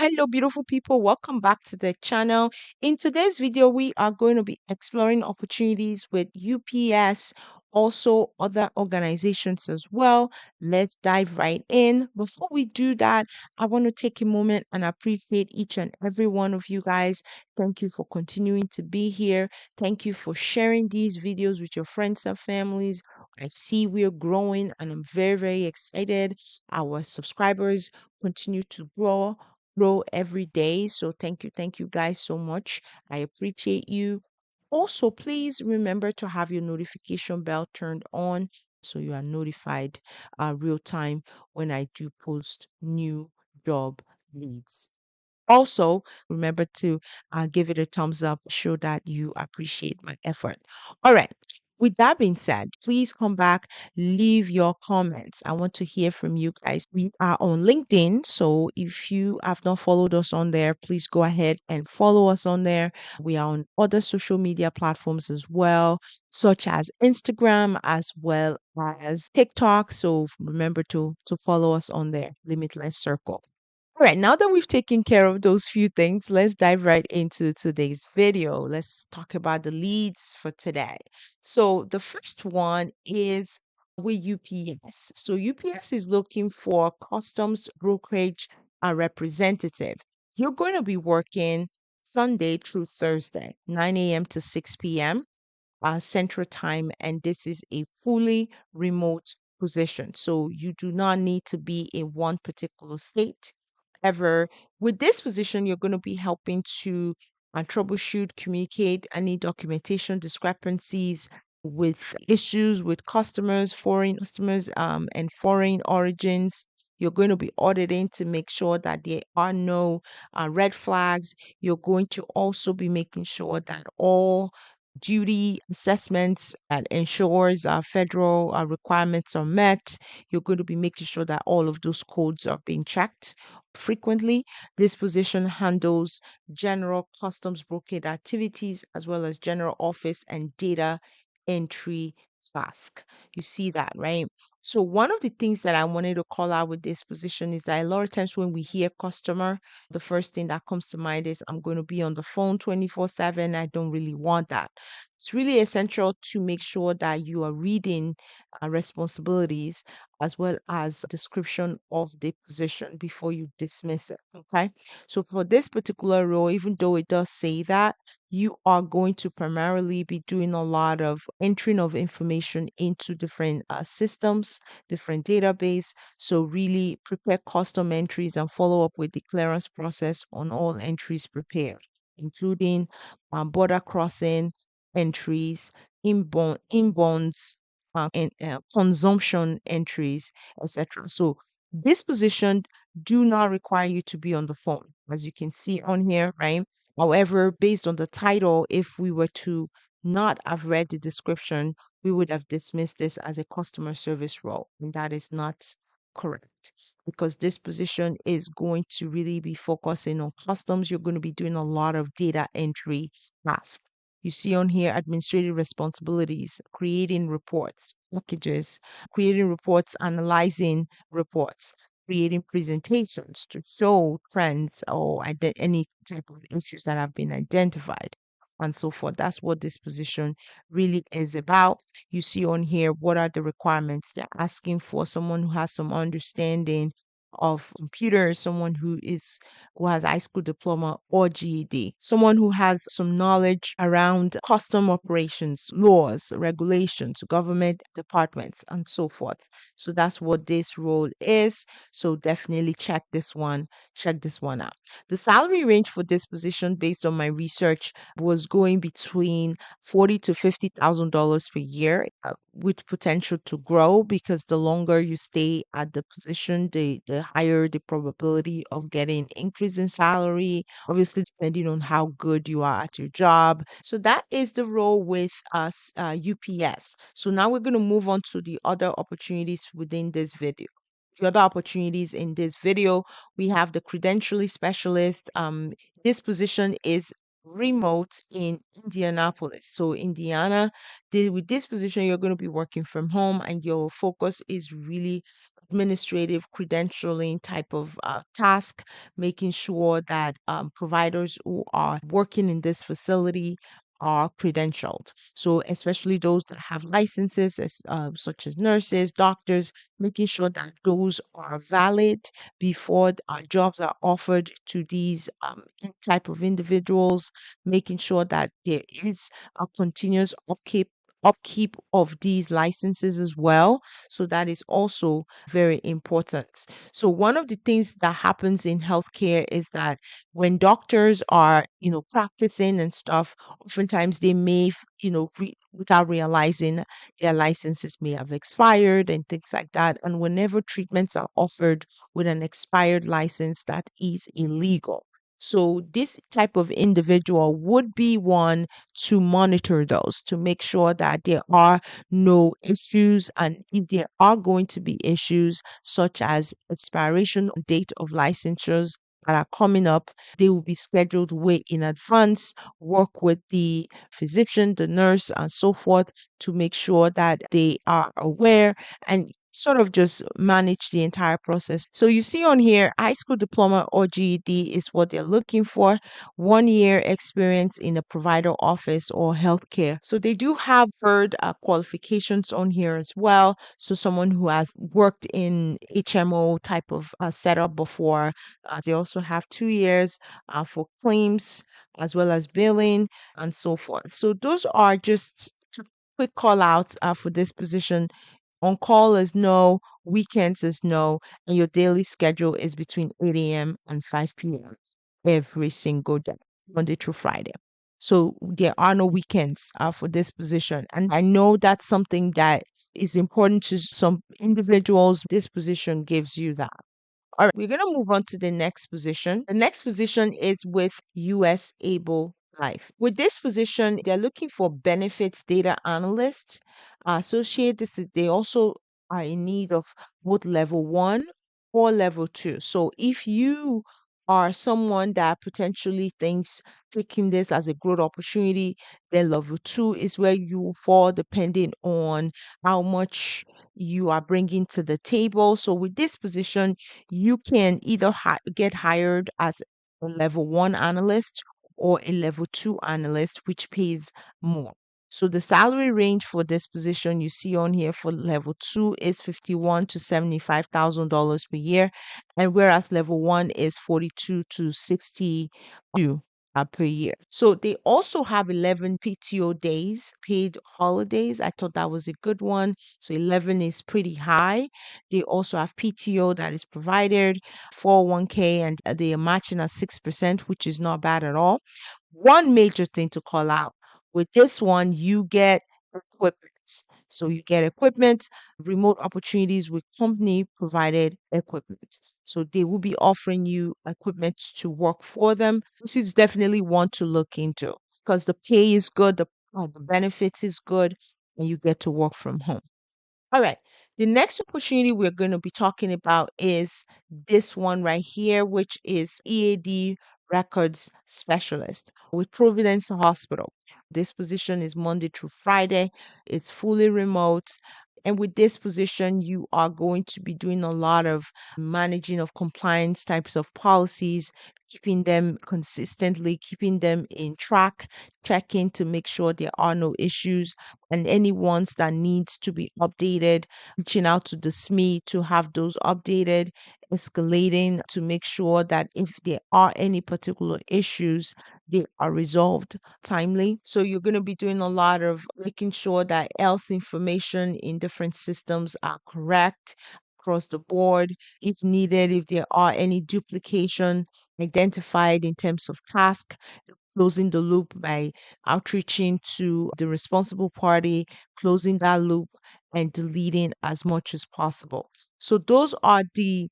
hello, beautiful people. Welcome back to the channel. In today's video, we are going to be exploring opportunities with UPS, also other organizations as well. Let's dive right in. Before we do that, I want to take a moment and appreciate each and every one of you guys. Thank you for continuing to be here. Thank you for sharing these videos with your friends and families. I see we're growing and I'm very, very excited. Our subscribers continue to grow every day. So thank you guys so much. I appreciate you. Also, please remember to have your notification bell turned on so you are notified real time when I do post new job leads. Also, remember to give it a thumbs up, show that you appreciate my effort. All right. With that being said, please come back, leave your comments. I want to hear from you guys. We are on LinkedIn. So if you have not followed us on there, please go ahead and follow us on there. We are on other social media platforms as well, such as Instagram as well as TikTok. So remember to follow us on there, Limitless Circle. All right, now that we've taken care of those few things, let's dive right into today's video. Let's talk about the leads for today. So, the first one is with UPS. So, UPS is looking for customs brokerage representative. You're going to be working Sunday through Thursday, 9 a.m. to 6 p.m. Central Time, and this is a fully remote position. So you do not need to be in one particular state. Ever with this position, you're going to be helping to troubleshoot, communicate any documentation discrepancies with issues with customers, foreign customers, and foreign origins. You're going to be auditing to make sure that there are no red flags. You're going to also be making sure that all duty assessments that ensures federal requirements are met. You're going to be making sure that all of those codes are being checked frequently. This position handles general customs brokerage activities as well as general office and data entry task. You see that, right? So one of the things that I wanted to call out with this position is that a lot of times when we hear customer, the first thing that comes to mind is I'm going to be on the phone 24/7. I don't really want that. It's really essential to make sure that you are reading responsibilities as well as description of the position before you dismiss it. Okay. So for this particular role, even though it does say that, you are going to primarily be doing a lot of entering of information into different systems, different database. So really prepare custom entries and follow up with the clearance process on all entries prepared, including border crossing entries, inbounds, and consumption entries, etc. So this position do not require you to be on the phone, as you can see on here, right? However, based on the title, if we were to not have read the description, we would have dismissed this as a customer service role, and that is not correct because this position is going to really be focusing on customs. You're going to be doing a lot of data entry tasks. You see on here administrative responsibilities, creating reports, packages, creating reports, analyzing reports, creating presentations to show trends or any type of issues that have been identified and so forth. That's what this position really is about. You see on here what are the requirements. They're asking for someone who has some understanding of computers, someone who has high school diploma or GED, someone who has some knowledge around custom operations, laws, regulations, government departments, and so forth. So that's what this role is. So definitely check this one out. The salary range for this position, based on my research, was going between $40 to $50,000 per year, with potential to grow because the longer you stay at the position, the higher the probability of getting increase in salary. Obviously, depending on how good you are at your job. So that is the role with us, UPS. So now we're going to move on to the other opportunities within this video. The other opportunities in this video, we have the credentialing specialist. This position is remote in Indianapolis. So Indiana, with this position, you're going to be working from home and your focus is really administrative credentialing type of task, making sure that providers who are working in this facility are credentialed. So, especially those that have licenses, such as nurses, doctors, making sure that those are valid before jobs are offered to these type of individuals, making sure that there is a continuous upkeep of these licenses as well. So that is also very important. So one of the things that happens in healthcare is that when doctors are, practicing and stuff, oftentimes they may, without realizing, their licenses may have expired and things like that. And whenever treatments are offered with an expired license, that is illegal. So this type of individual would be one to monitor those, to make sure that there are no issues. And if there are going to be issues, such as expiration date of licensures that are coming up, they will be scheduled way in advance, work with the physician, the nurse, and so forth to make sure that they are aware and sort of just manage the entire process. So you see on here, high school diploma or GED is what they're looking for. 1 year experience in a provider office or healthcare. So they do have third qualifications on here as well. So someone who has worked in HMO type of setup before. They also have 2 years for claims as well as billing and so forth. So those are just two quick call outs for this position. On call is no, weekends is no, and your daily schedule is between 8 a.m. and 5 p.m. every single day, Monday through Friday. So there are no weekends for this position. And I know that's something that is important to some individuals. This position gives you that. All right, we're going to move on to the next position. The next position is with US Able Life. With this position, they're looking for benefits data analysts. Associate this, they also are in need of both level one or level two. So if you are someone that potentially thinks taking this as a growth opportunity, then level two is where you fall depending on how much you are bringing to the table. So with this position, you can either get hired as a level one analyst or a level two analyst, which pays more. So the salary range for this position you see on here for level two is $51,000 to $75,000 per year, and whereas level one is 42 to 62 per year. So they also have 11 PTO days, paid holidays. I thought that was a good one. So 11 is pretty high. They also have PTO that is provided, 401k, and they are matching at 6%, which is not bad at all. One major thing to call out with this one, you get equipment. So you get equipment, remote opportunities with company provided equipment. So they will be offering you equipment to work for them. This is definitely one to look into because the pay is good, the benefits is good, and you get to work from home. All right. The next opportunity we're going to be talking about is this one right here, which is EAD records specialist with Providence Hospital. This position is Monday through Friday. It's fully remote. And with this position, you are going to be doing a lot of managing of compliance types of policies, keeping them consistently, keeping them in track, checking to make sure there are no issues and any ones that needs to be updated, reaching out to the SME to have those updated, escalating to make sure that if there are any particular issues, they are resolved timely. So you're going to be doing a lot of making sure that health information in different systems are correct across the board. If needed, if there are any duplication identified in terms of task, closing the loop by outreaching to the responsible party, closing that loop, and deleting as much as possible. So those are the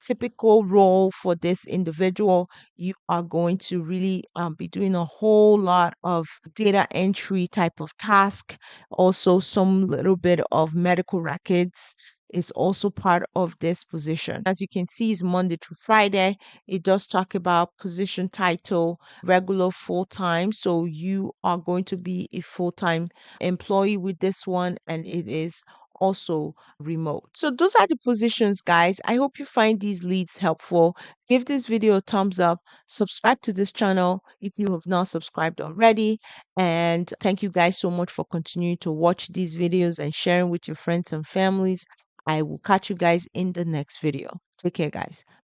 typical role for this individual. You are going to really be doing a whole lot of data entry type of task, also some little bit of medical records is also part of this position. As you can see, it's Monday through Friday. It does talk about position title, regular full time. So you are going to be a full time employee with this one, and it is also remote. So those are the positions, guys. I hope you find these leads helpful. Give this video a thumbs up, subscribe to this channel if you have not subscribed already. And thank you guys so much for continuing to watch these videos and sharing with your friends and families. I will catch you guys in the next video. Take care, guys.